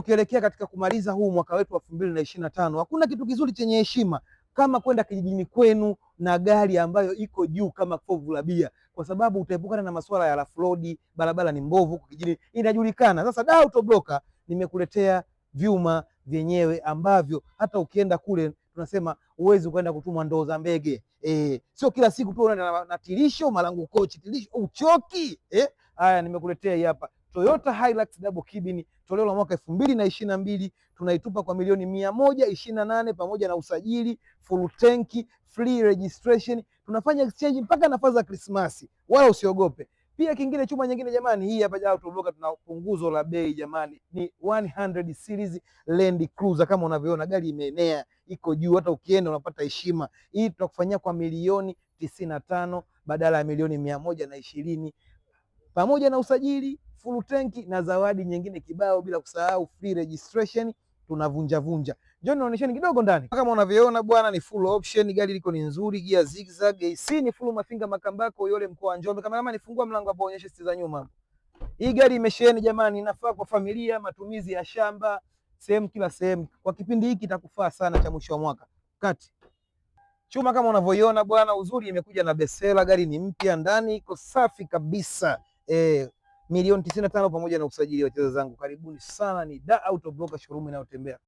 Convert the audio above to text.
tukielekea katika kumaliza huu mwaka wetu wa 2025, hakuna kitu kizuri chenye heshima kama kwenda kijijini kwenu na gari ambayo iko juu kama kovu la bia, kwa sababu utaepukana na masuala ya rough road, barabara ni mbovu huko kijijini, inajulikana. Sasa Dar Auto Blocker nimekuletea vyuma vyenyewe ambavyo hata ukienda kule tunasema uwezi kwenda kutumwa ndoo za mbege. Sio kila siku tu unaenda na tilisho malangu kochi tilisho uchoki. Haya, nimekuletea hii hapa Toyota Hilux Double Cabin toleo la mwaka 2022, tunaitupa kwa milioni 128 pamoja na usajili, full tanki, free registration, tunafanya exchange mpaka nafasi za Krismasi, wala usiogope. Pia kingine, chuma nyingine jamani, hii hapa Dar Auto Blocker tuna punguzo la bei jamani, ni 100 series Land Cruiser. Kama unavyoona gari imeenea, iko juu, hata ukienda unapata heshima. Hii tutakufanyia kwa milioni 95 badala ya milioni 120, pamoja na usajili, full tanki na zawadi nyingine kibao, bila kusahau free registration. Tunavunja vunja. Njoo naonyesheni kidogo ndani. Kama unavyoona bwana, ni full option, gari liko ni nzuri, gia zigzag, AC ni full mafinga makambako yole mkoa wa Njombe. Kama nifungua mlango hapo onyeshe siti za nyuma. Hii gari imesheheni jamani, inafaa kwa familia, matumizi ya shamba, sehemu kila sehemu. Kwa kipindi hiki itakufaa sana cha mwisho wa mwaka. Kati. Chuma kama unavyoiona bwana, uzuri imekuja na besela, gari ni mpya, ndani iko safi kabisa. Milioni 95 pamoja na usajili. Wateja zangu, karibuni sana, ni Dar Auto Blocker, showroom inayotembea.